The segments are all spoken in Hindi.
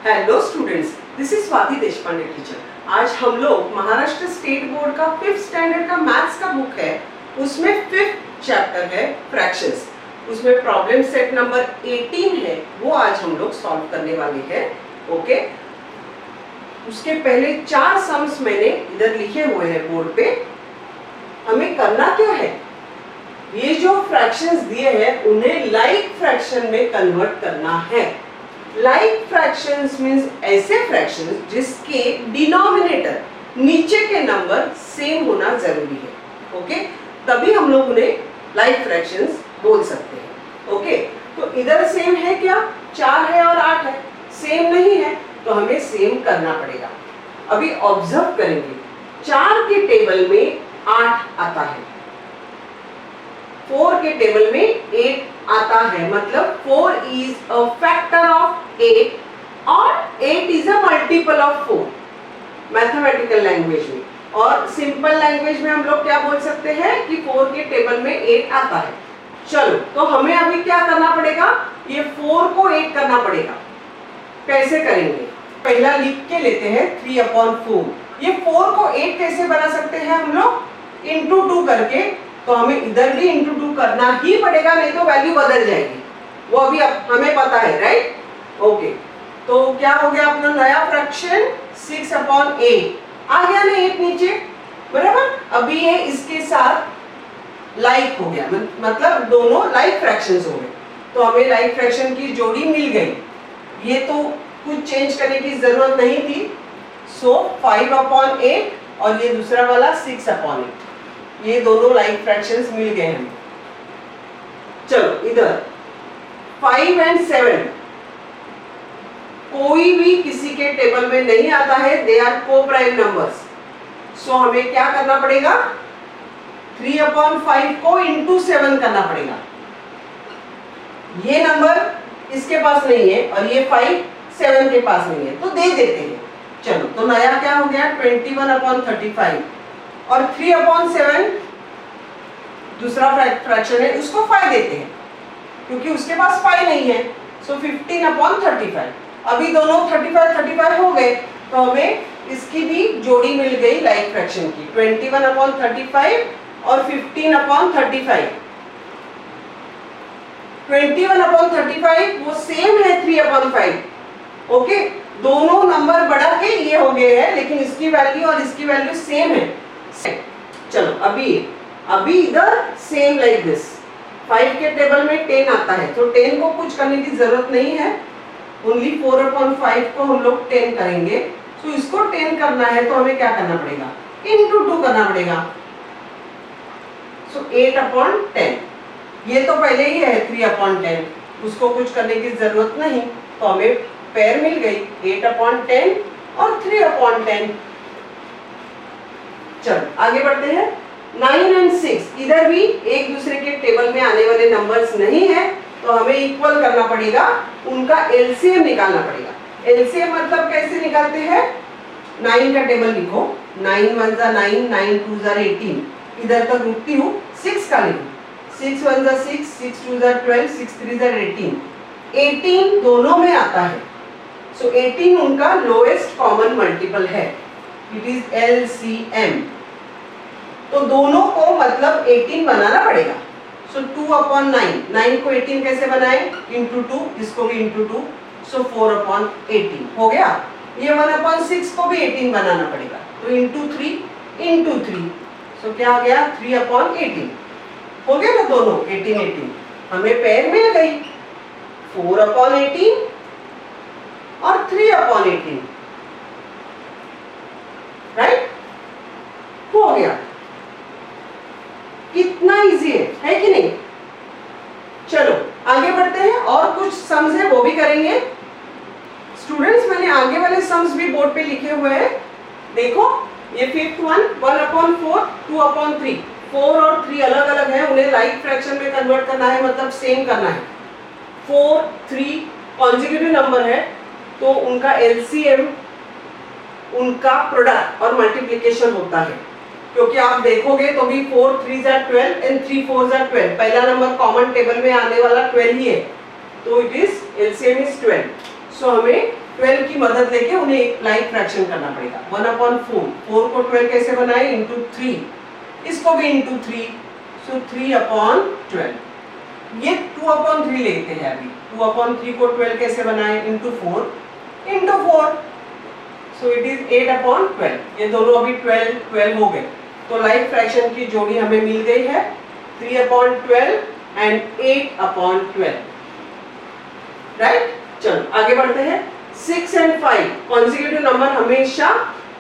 Hello students, this is Swati Deshpande teacher. आज हम लोग महाराष्ट्र स्टेट बोर्ड का 5th स्टैंडर्ड का मैथ्स का बुक है, उसमें 5th चैप्टर है फ्रैक्शंस। उसमें प्रॉब्लम सेट नंबर 18 है, वो आज हम लोग सॉल्व करने वाले हैं। ओके, उसके पहले 4 सम्स मैंने इधर लिखे हुए हैं बोर्ड पे। हमें करना क्या है, ये जो फ्रैक्शंस दिए हैं उन्हें लाइक फ्रैक्शन में कन्वर्ट करना है। लाइक फ्रैक्शंस मींस ऐसे फ्रैक्शंस जिसके डिनोमिनेटर नीचे के नंबर सेम होना जरूरी है। ओके, तभी हम लोग उन्हें लाइक फ्रैक्शंस बोल सकते हैं। ओके, तो इधर सेम है क्या, 4 है और 8 है, सेम नहीं है तो हमें सेम करना पड़ेगा। अभी ऑब्जर्व करेंगे, 4 के टेबल में 8 आता है, 4 के टेबल में 8 आता है, मतलब 4 is a factor of 8 और 8 is a multiple of 4 mathematical language में। और सिंपल लैंग्वेज में हम लोग क्या बोल सकते हैं कि 4 के टेबल में 8 आता है। चलो, तो हमें अभी क्या करना पड़ेगा, ये 4 को 8 करना पड़ेगा। कैसे करेंगे, पहला लिख के लेते हैं 3/4। ये 4 को 8 कैसे बना सकते हैं हम लोग, इंटू 2 करके। तो हमें इधर भी इंटू 2 करना ही पड़ेगा, नहीं तो वैल्यू बदल जाएगी, वो अभी हमें पता है, राइट। ओके, तो क्या हो गया अपना नया फ्रैक्शन 6/8 आ गया ना 8 नीचे, बराबर। अभी ये इसके साथ लाइक हो गया, मतलब दोनों लाइक फ्रैक्शंस हो गए, तो हमें लाइक फ्रैक्शन की जोड़ी मिल गई। ये तो कुछ चेंज करने की जरूरत नहीं थी। सो 5/8 और ये दूसरा वाला 6/8, ये दोनों लाइक फ्रैक्शंस मिल गए हैं। चलो, इधर 5 और 7 कोई भी किसी के टेबल में नहीं आता है, दे आर को प्राइम नंबर्स। सो हमें क्या करना पड़ेगा, 3/5 को इंटू 7 करना पड़ेगा। ये नंबर इसके पास नहीं है और ये 5 7 के पास नहीं है, तो दे देते हैं। चलो, तो नया क्या हो गया 21/35 और 3/7 दूसरा फ्रैक्शन है, उसको 5 देते हैं क्योंकि उसके पास 5 नहीं है। सो 15/35। अभी दोनों 35 हो गए, तो हमें इसकी भी जोड़ी मिल गई लाइक फ्रैक्शन की, 21/35 और 15/35। 21/35 वो सेम है 3/5। ओके, दोनों नंबर बढ़ा के ये हो गए हैं, लेकिन इसकी वैल्यू और इसकी वैल्यू सेम है। चलो, अभी इधर सेम लाइक दिस, 5 के टेबल में 10 आता है, तो 10 को कुछ करने की जरूरत नहीं है, ओनली 4/5 को हम लोग 10 करेंगे। तो इसको 10 करना है तो हमें क्या करना पड़ेगा, इंटू 2 करना पड़ेगा। सो 8/10, ये तो पहले ही है 3/10, उसको कुछ करने की जरूरत नहीं, तो हमें पेयर मिल गई 8/10 और 3/10। चलो आगे बढ़ते हैं। 9 और 6 इधर भी एक दूसरे के टेबल में आने वाले नंबर्स नहीं है, तो हमें इक्वल करना पड़ेगा, उनका एलसीएम निकालना पड़ेगा। एलसीएम मतलब कैसे निकालते हैं, 9 का टेबल लिखो, 9 1 जा 9, 9 2 जा 18, इधर तक रुकती हूँ। 6 का लिखो, 6 1 जा 6, 6 2 जा 12, 6 3 जा 18। 18 दोनों में आता है, सो 18 उनका लोएस्ट कॉमन मल्टीपल है, इट इज एलसीएम। तो दोनों को मतलब 18 बनाना पड़ेगा। सो 2/9, 9 को 18 कैसे बनाए, इंटू 2, इसको भी इंटू 2, सो 4/18 हो गया। ये 1/6 को भी 18 बनाना पड़ेगा, तो इंटू 3, सो क्या आ गया 3/18 हो गया ना, दोनों 18 हमें पेयर मिल गई, 4/18 और 3/18, राइट, हो गया। कितना इजी है कि नहीं। चलो आगे बढ़ते हैं, और कुछ सम्स है वो भी करेंगे। स्टूडेंट्स, मैंने आगे वाले सम्स भी बोर्ड पे लिखे हुए हैं, देखो। ये 5th वन 1/4, 2/3, 4 और 3 अलग अलग है, उन्हें लाइक फ्रैक्शन में कन्वर्ट करना है, मतलब सेम करना है। 4 3 कॉन्जिक्यूटिव नंबर है, तो उनका एलसीएम उनका प्रोडक्ट और मल्टीप्लिकेशन होता है, क्योंकि आप देखोगे तो भी 4 3 जा 12 एंड 3 4 जा 12, पहला नंबर कॉमन टेबल में आने वाला 12 ही है, तो इट इज एलसीएम इज 12। सो हमें 12 की मदद लेके उन्हें एक लाइक फ्रैक्शन करना पड़ेगा। 1/4, 4 को 12 कैसे बनाए, इंटू 3, इसको भी इंटू 3, सो 3/12। ये 2/3 लेते हैं अभी, 2/3 को 12 कैसे बनाए, इंटू 4, सो इट इज 8/12। ये दोनों अभी 12 हो गए, तो लाइक फ्रैक्शन की जोड़ी हमें मिल गई है 3/12 एंड 8/12, राइट। चलो आगे बढ़ते हैं। 6 एंड 5 कॉन्जिक्यूटिव नंबर हमेशा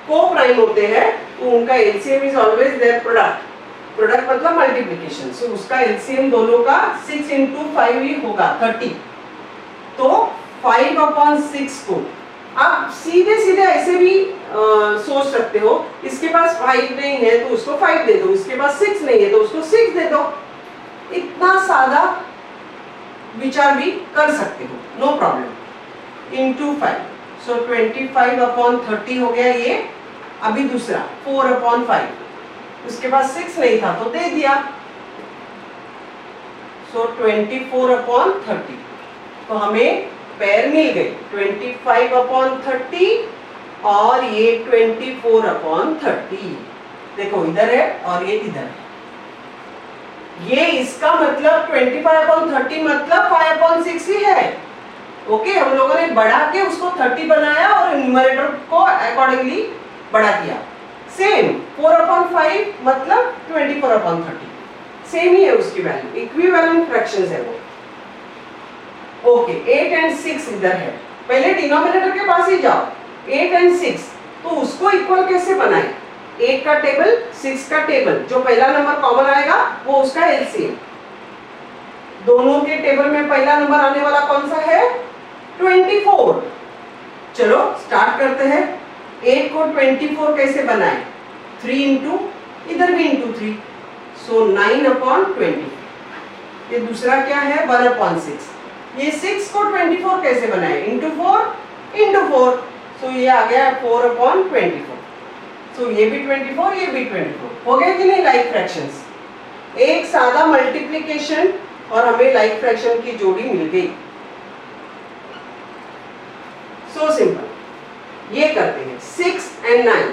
को प्राइम होते हैं, तो उनका LCM is always their product. Product मतलब मल्टीप्लिकेशन, सो उसका एलसीएम दोनों का 6 इंटू 5 ही होगा 30। तो 5/6 को आप सीधे सीधे ऐसे भी सोच सकते हो, इसके पास 5 नहीं है तो उसको 5 दे दो, इसके पास 6 नहीं है तो उसको 6 दे दो। इतना सादा विचार भी कर सकते हो, नो प्रॉब्लम। इंटू 5, सो 25/30 हो गया ये। अभी दूसरा 4/5, उसके पास 6 नहीं था तो दे दिया, सो 24/30। तो हमें पेयर मिल गई 25/30 और ये 24/30। देखो इधर है और ये इधर है, ये इसका मतलब 25/30 मतलब 5/6 ही है। ओके, हम लोगों ने बढ़ा के उसको 30 बनाया और न्यूमरेटर को अकॉर्डिंगली बड़ा किया। सेम 4/5 मतलब 24/30, सेम ही है उसकी वैल्यू, इक्विवेलेंट फ्रैक्शंस है वो। ओके, 8 एंड 6 इधर है, पहले डिनोमिनेटर के पास ही जाओ। 8 एंड 6, तो उसको इक्वल कैसे बनाए, 8 का टेबल 6 का टेबल, जो पहला नंबर कॉमन आएगा वो उसका एलसीएम। दोनों के टेबल में पहला नंबर आने वाला कौन सा है, 24। चलो स्टार्ट करते हैं। 8 को 24 कैसे बनाए, 3 इंटू, इधर भी इंटू 3, सो 9/20। ये दूसरा क्या है, 1/6। ये 6 को 24 कैसे बनाए, इंटू 4, सो ये आ गया 4/24। सो ये भी 24, ये भी 24 हो गया कि नहीं लाइक फ्रैक्शंस। एक सादा मल्टीप्लिकेशन और हमें लाइक फ्रैक्शन की जोड़ी मिल गई। सो सिंपल, ये करते हैं। 6 एंड 9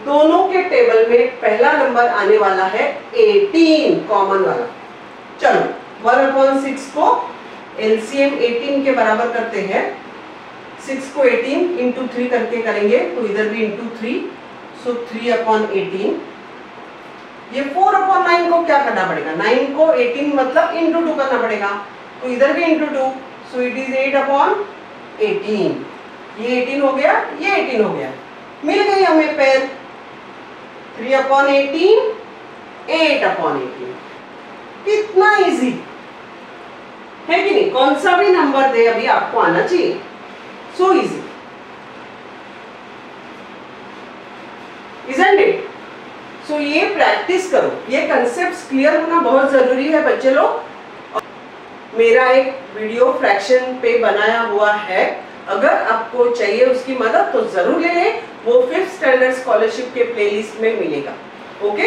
दोनों के टेबल में पहला नंबर आने वाला है 18, कॉमन वाला। चलो 1/6 को एलसीएम 18 के बराबर करते हैं। 6 को 18 इंटू 3 करके करेंगे तो इधर भी इंटू 3, सो 3/18। ये 4/9 को क्या करना पड़ेगा, 9 को 18 मतलब इंटू 2 करना पड़ेगा, तो इधर भी इंटू 2, सो इट इज 8/18। ये 18 हो गया, ये 18 हो गया, मिल गई हमें पेयर 3/18, 8/18। कितना इजी है कि नहीं, कौन सा भी नंबर दे अभी आपको आना चाहिए, सो इजी, isn't it? सो ये प्रैक्टिस करो, ये कंसेप्ट्स क्लियर होना बहुत जरूरी है बच्चे लोग। मेरा एक वीडियो फ्रैक्शन पे बनाया हुआ है, अगर आपको चाहिए उसकी मदद तो जरूर ले लें, वो 5th स्टैंडर्ड स्कॉलरशिप के प्लेलिस्ट में मिलेगा। Okay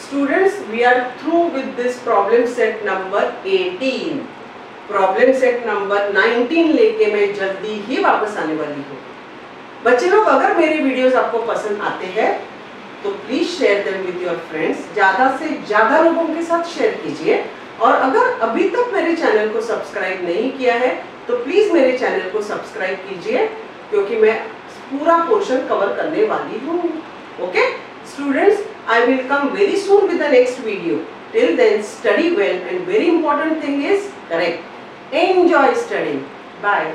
students, we are through with this problem set number 18। Problem set number 19 लेके मैं जल्दी ही वापस आने वाली हूँ। बच्चे लोग, अगर मेरे वीडियोस आपको पसंद आते हैं तो please share them with your friends, ज्यादा से ज्यादा लोगों के साथ शेयर कीजिए। और अगर अभी तक मेरे चैनल को सब्सक्राइब नहीं किया है तो प्लीज मेरे चैनल को सब्सक्राइब कीजिए, क्योंकि मैं पूरा पोर्शन कवर करने वाली हूँ। Okay students, I will come very soon with the next video. Till then, study well, and very important thing is correct. Enjoy studying. Bye.